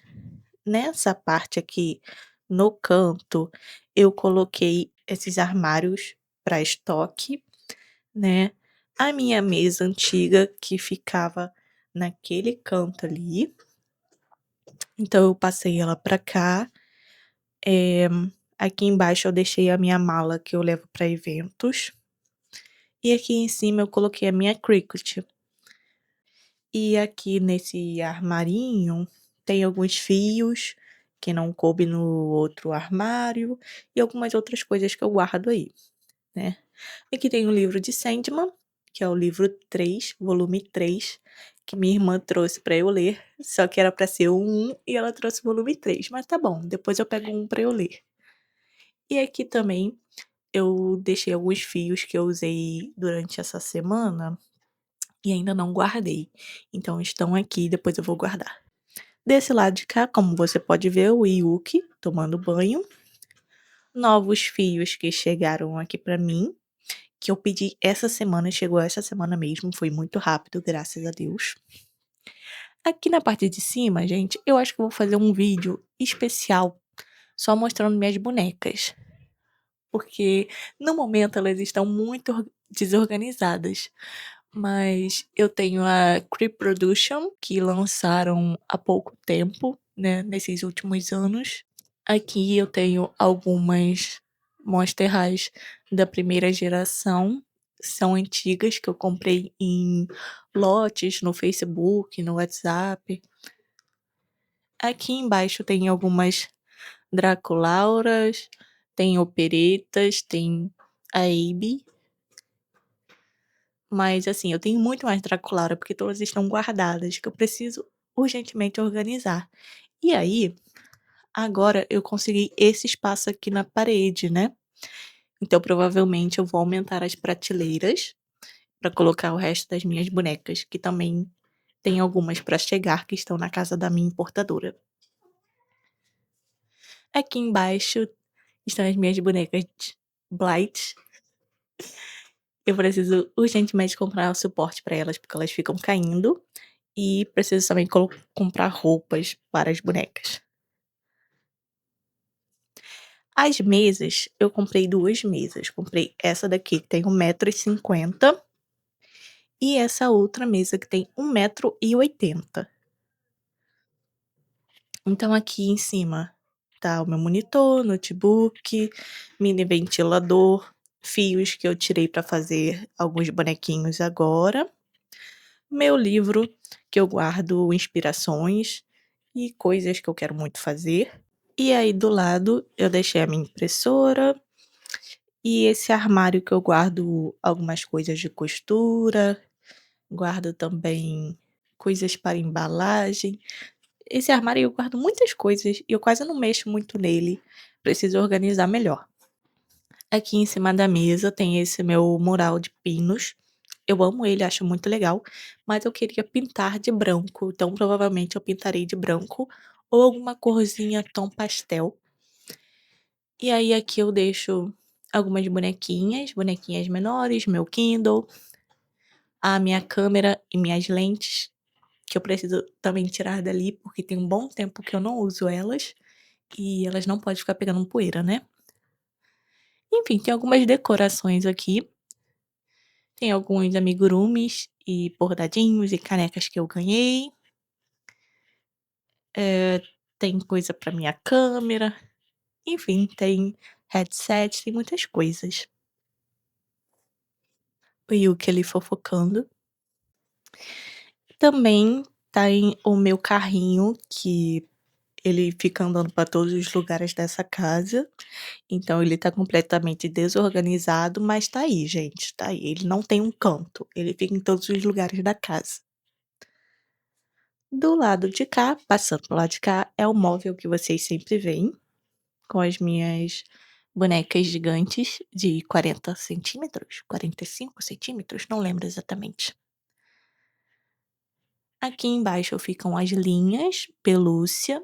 Nessa parte aqui, no canto, eu coloquei esses armários para estoque, né. A minha mesa antiga que ficava naquele canto ali, então eu passei ela para cá. Eh, Aqui embaixo eu deixei a minha mala que eu levo para eventos, e aqui em cima eu coloquei a minha Cricut. E aqui nesse armarinho tem alguns fios que não coube no outro armário e algumas outras coisas que eu guardo aí, né. Aqui tem o livro de Sandman, que é o livro 3, volume 3, que minha irmã trouxe para eu ler, só que era para ser o 1 e ela trouxe o volume 3, mas tá bom, depois eu pego um para eu ler. E aqui também eu deixei alguns fios que eu usei durante essa semana e ainda não guardei, então estão aqui, depois eu vou guardar. Desse lado de cá, como você pode ver, o Yuki tomando banho, novos fios que chegaram aqui pra mim, que eu pedi essa semana, chegou essa semana mesmo, foi muito rápido, graças a Deus. Aqui na parte de cima, gente, eu acho que eu vou fazer um vídeo especial só mostrando minhas bonecas, porque no momento elas estão muito desorganizadas. Mas eu tenho a Creep Production, que lançaram há pouco tempo, né, nesses últimos anos. Aqui eu tenho algumas Monster Highs da primeira geração, são antigas, que eu comprei em lotes no Facebook, no WhatsApp. Aqui embaixo tem algumas Draculauras, tem Operetas, tem a Abby. Mas, assim, eu tenho muito mais Draculaura, porque todas estão guardadas, que eu preciso urgentemente organizar. E aí, agora eu consegui esse espaço aqui na parede, né. Então provavelmente eu vou aumentar as prateleiras para colocar o resto das minhas bonecas, que também tem algumas para chegar que estão na casa da minha importadora. Aqui embaixo estão as minhas bonecas Blight. Eu preciso urgentemente comprar suporte para elas, porque elas ficam caindo. E preciso também comprar roupas para as bonecas. As mesas, eu comprei 2 mesas, comprei essa daqui que tem 1,50 m e essa outra mesa que tem 1,80 m. Então aqui em cima tá o meu monitor, notebook, mini ventilador, fios que eu tirei para fazer alguns bonequinhos agora, meu livro que eu guardo inspirações e coisas que eu quero muito fazer. E aí do lado eu deixei a minha impressora e esse armário que eu guardo algumas coisas de costura, guardo também coisas para embalagem. Esse armário eu guardo muitas coisas e eu quase não mexo muito nele, preciso organizar melhor. Aqui em cima da mesa tem esse meu mural de pinos. Eu amo ele, acho muito legal, mas eu queria pintar de branco, então provavelmente eu pintarei de branco ou alguma corzinha tom pastel. E aí aqui eu deixo algumas bonequinhas, bonequinhas menores, meu Kindle, a minha câmera e minhas lentes, que eu preciso também tirar dali, porque tem um bom tempo que eu não uso elas, e elas não podem ficar pegando poeira, né. Enfim, tem algumas decorações aqui, tem alguns amigurumis e bordadinhos e canecas que eu ganhei, tem coisa pra minha câmera, enfim, tem headset, tem muitas coisas. O Yuki ali fofocando. Também tem o meu carrinho que ele fica andando para todos os lugares dessa casa, então ele tá completamente desorganizado, mas tá aí gente, tá aí, ele não tem um canto, ele fica em todos os lugares da casa. Do lado de cá, passando pro lado de cá, é o móvel que vocês sempre veem, com as minhas bonecas gigantes de 40 centímetros, 45 centímetros, não lembro exatamente. Aqui embaixo ficam as linhas, pelúcia.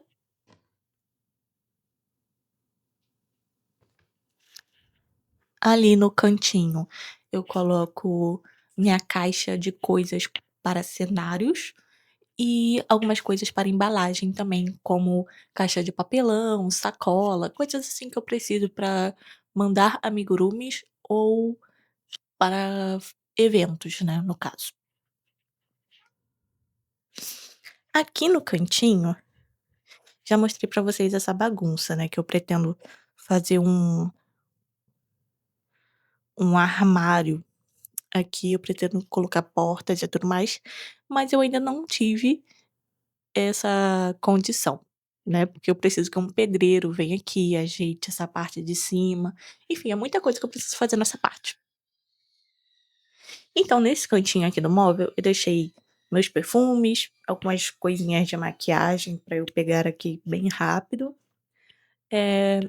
Ali no cantinho eu coloco minha caixa de coisas para cenários e algumas coisas para embalagem também, como caixa de papelão, sacola, coisas assim que eu preciso para mandar amigurumis ou para eventos, né, no caso. Aqui no cantinho, já mostrei para vocês essa bagunça, né, que eu pretendo fazer um armário. Aqui eu pretendo colocar portas e tudo mais, mas eu ainda não tive essa condição, né, porque eu preciso que um pedreiro venha aqui, ajeite essa parte de cima, enfim, é muita coisa que eu preciso fazer nessa parte. Então nesse cantinho aqui do móvel, eu deixei meus perfumes, algumas coisinhas de maquiagem para eu pegar aqui bem rápido,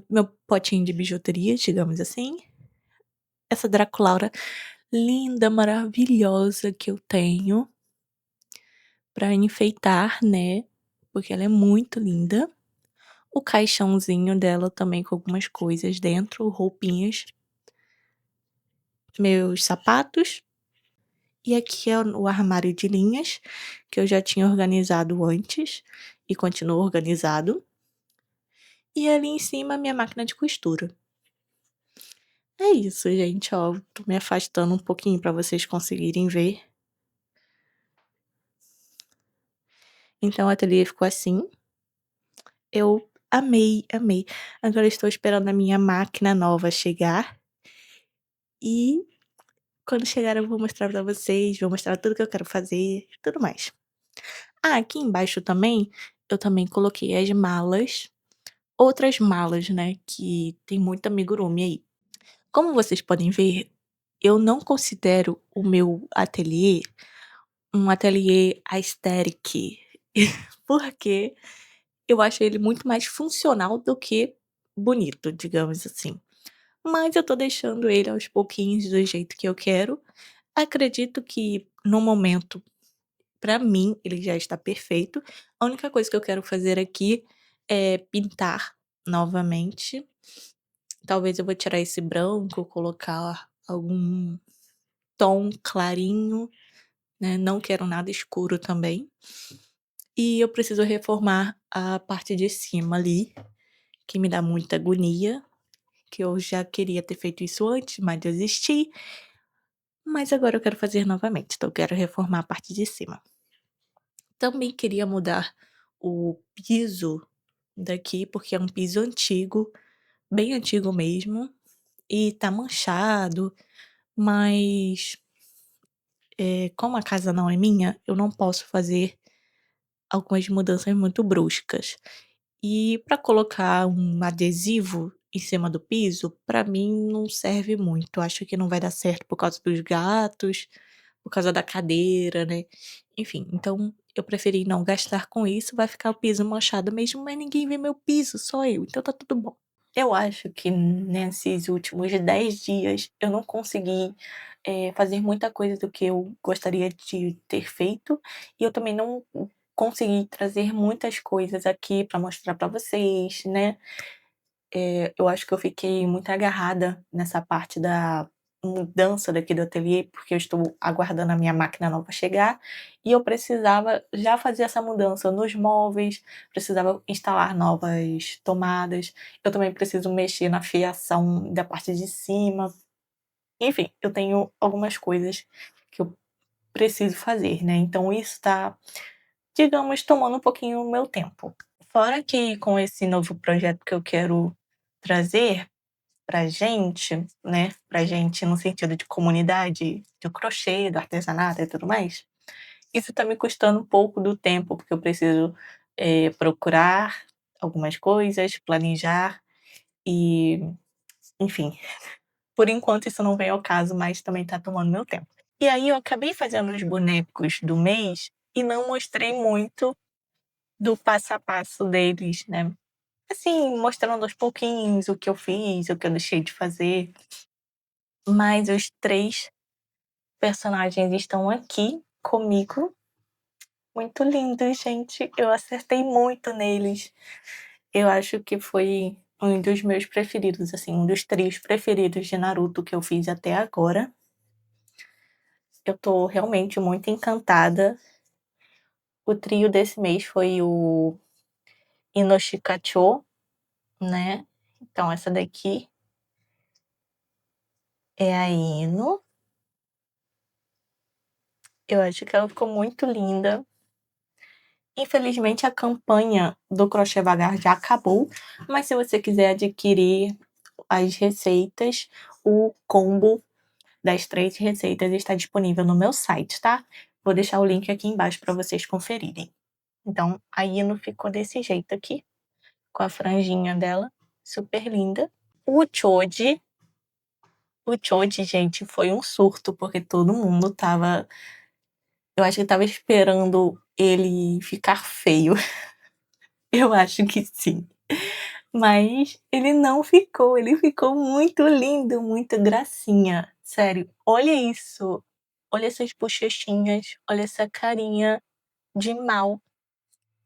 meu potinho de bijuterias, digamos assim, essa Draculaura linda, maravilhosa que eu tenho pra enfeitar, né, porque ela é muito linda. O caixãozinho dela também com algumas coisas dentro, roupinhas, meus sapatos, e aqui é o armário de linhas, que eu já tinha organizado antes e continuo organizado. E ali em cima a minha máquina de costura. É isso, gente, ó, tô me afastando um pouquinho pra vocês conseguirem ver. Então o ateliê ficou assim. Eu amei, amei. Agora estou esperando a minha máquina nova chegar e quando chegar eu vou mostrar pra vocês, vou mostrar tudo que eu quero fazer e tudo mais. Ah, aqui embaixo também, eu também coloquei as malas, outras malas, né, que tem muito amigurumi aí. Como vocês podem ver, eu não considero o meu ateliê um ateliê aesthetic, porque eu acho ele muito mais funcional do que bonito, digamos assim. Mas eu tô deixando ele aos pouquinhos do jeito que eu quero. Acredito que no momento, pra mim, ele já está perfeito. A única coisa que eu quero fazer aqui é pintar novamente. Talvez eu vou tirar esse branco, colocar algum tom clarinho, né, não quero nada escuro também. E eu preciso reformar a parte de cima ali, que me dá muita agonia, que eu já queria ter feito isso antes, mas desisti. Mas agora eu quero fazer novamente, então eu quero reformar a parte de cima. Também queria mudar o piso daqui, porque é um piso antigo, bem antigo mesmo, e tá manchado, mas, como a casa não é minha, eu não posso fazer algumas mudanças muito bruscas. E para colocar um adesivo em cima do piso, para mim não serve muito, acho que não vai dar certo por causa dos gatos, por causa da cadeira, né, enfim, então eu preferi não gastar com isso, vai ficar o piso manchado mesmo, mas ninguém vê meu piso, só eu, então tá tudo bom. Eu acho que nesses últimos 10 dias eu não consegui, fazer muita coisa do que eu gostaria de ter feito, e eu também não consegui trazer muitas coisas aqui para mostrar para vocês, né. Eu acho que eu fiquei muito agarrada nessa parte da mudança daqui do ateliê, porque eu estou aguardando a minha máquina nova chegar, e eu precisava já fazer essa mudança nos móveis, precisava instalar novas tomadas, eu também preciso mexer na fiação da parte de cima. Enfim, eu tenho algumas coisas que eu preciso fazer, né, então isso tá, digamos, tomando um pouquinho o meu tempo. Fora que com esse novo projeto que eu quero trazer pra gente no sentido de comunidade, do crochê, do artesanato e tudo mais, isso tá me custando um pouco do tempo, porque eu preciso, procurar algumas coisas, planejar e, enfim, por enquanto isso não vem ao caso, mas também tá tomando meu tempo. E aí eu acabei fazendo os bonecos do mês e não mostrei muito do passo a passo deles, né. Assim, mostrando aos pouquinhos o que eu fiz, o que eu deixei de fazer, mas os 3 personagens estão aqui comigo, muito lindos, gente, eu acertei muito neles. Eu acho que foi um dos meus preferidos, assim, um dos trios preferidos de Naruto que eu fiz até agora. Eu tô realmente muito encantada. O trio desse mês foi o Inoshikacho, né, então essa daqui é a Ino, eu acho que ela ficou muito linda. Infelizmente a campanha do Crochê Vagar já acabou, mas se você quiser adquirir as receitas, o combo das 3 receitas está disponível no meu site, tá? Vou deixar o link aqui embaixo para vocês conferirem. Então, a Ino ficou desse jeito aqui, com a franjinha dela, super linda. O Choji, o Choji, gente, foi um surto, porque todo mundo estava, eu acho que estava esperando ele ficar feio. Eu acho que sim. Mas ele ficou muito lindo, muito gracinha. Sério, olha isso, olha essas bochechinhas, olha essa carinha de mal,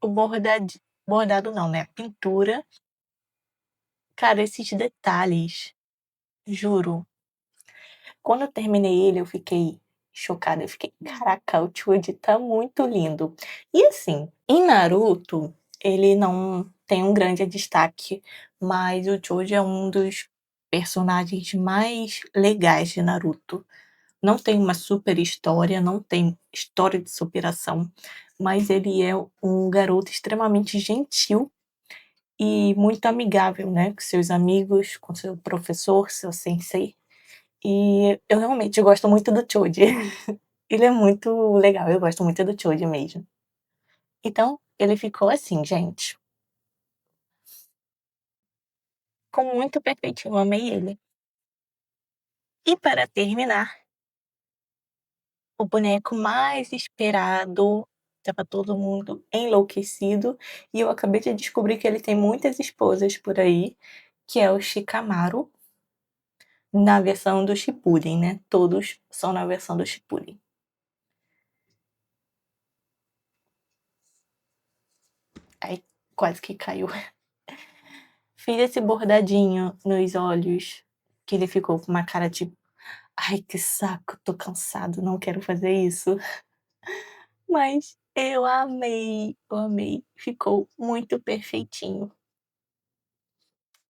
o bordado não, né, pintura. Cara, esses detalhes, juro. Quando eu terminei ele, eu fiquei chocada, eu fiquei: "Caraca, o Chude tá muito lindo". E assim, em Naruto, ele não tem um grande destaque, mas o Choji é um dos personagens mais legais de Naruto. Não tem uma super história, não tem história de superação, mas ele é um garoto extremamente gentil e muito amigável, né, com seus amigos, com seu professor, seu sensei. E eu realmente gosto muito do Choji. Ele é muito legal, eu gosto muito do Choji mesmo. Então, ele ficou assim, gente, ficou muito perfeitinho, eu amei ele. E para terminar, o boneco mais esperado, estava todo mundo enlouquecido, e eu acabei de descobrir que ele tem muitas esposas por aí, que é o Shikamaru, na versão do Shippuden, né, todos são na versão do Shippuden. Aí quase que caiu. Fiz esse bordadinho nos olhos, que ele ficou com uma cara tipo: "Ai, que saco, tô cansado, não quero fazer isso". Mas eu amei, ficou muito perfeitinho.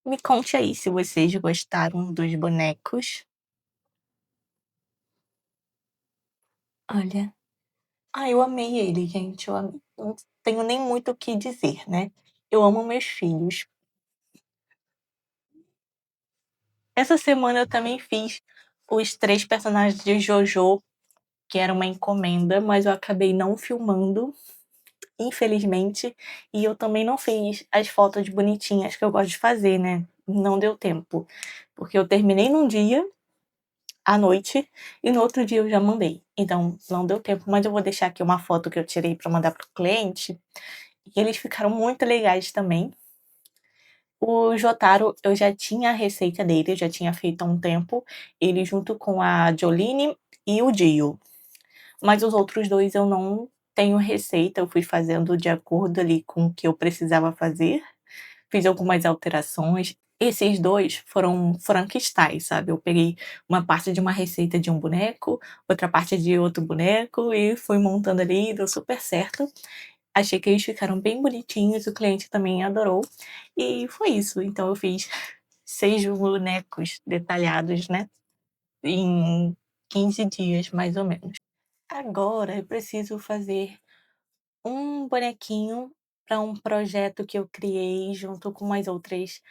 Me conte aí se vocês gostaram dos bonecos. Olha, eu amei ele, gente, eu amei, não tenho nem muito o que dizer, né. Eu amo meus filhos. Essa semana eu também fiz os 3 personagens de JoJo, que era uma encomenda, mas eu acabei não filmando, infelizmente, e eu também não fiz as fotos bonitinhas que eu gosto de fazer, né, não deu tempo, porque eu terminei num dia, à noite, e no outro dia eu já mandei, então não deu tempo, mas eu vou deixar aqui uma foto que eu tirei para mandar para o cliente, e eles ficaram muito legais também. O Jotaro, eu já tinha a receita dele, eu já tinha feito há um tempo, ele junto com a Jolene e o Dio. Mas os outros 2 eu não tenho receita, eu fui fazendo de acordo ali com o que eu precisava fazer, fiz algumas alterações. Esses 2 foram Frankenstein, sabe, eu peguei uma parte de uma receita de um boneco, outra parte de outro boneco e fui montando ali e deu super certo. Achei que eles ficaram bem bonitinhos, o cliente também adorou, e foi isso. Então eu fiz 6 bonecos detalhados, né, em 15 dias, mais ou menos. Agora eu preciso fazer um bonequinho para um projeto que eu criei junto com umas outras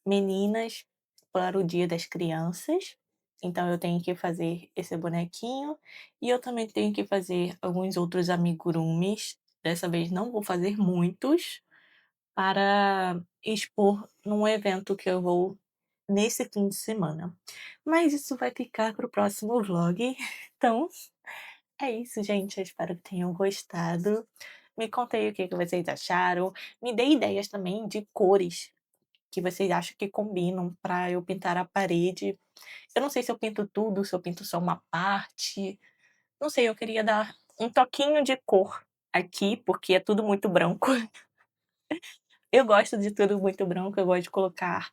meninas para o Dia das Crianças. Então eu tenho que fazer esse bonequinho e eu também tenho que fazer alguns outros amigurumis. Dessa vez não vou fazer muitos para expor num evento que eu vou nesse fim de semana. Mas isso vai ficar para o próximo vlog. Então é isso, gente. Eu espero que tenham gostado. Me conta aí o que vocês acharam. Me dê ideias também de cores que vocês acham que combinam para eu pintar a parede. Eu não sei se eu pinto tudo, se eu pinto só uma parte. Não sei, eu queria dar um toquinho de cor aqui, porque é tudo muito branco. Eu gosto de tudo muito branco, eu gosto de colocar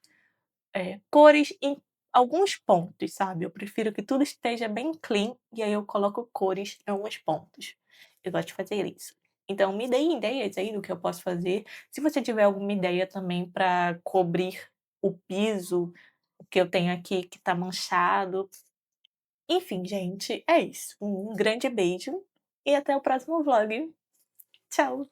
cores em alguns pontos, sabe. Eu prefiro que tudo esteja bem clean, e aí eu coloco cores em alguns pontos. Eu gosto de fazer isso. Então me deem ideias aí do que eu posso fazer. Se você tiver alguma ideia também para cobrir o piso que eu tenho aqui que tá manchado. Enfim, gente, é isso. Um grande beijo e até o próximo vlog. Tchau.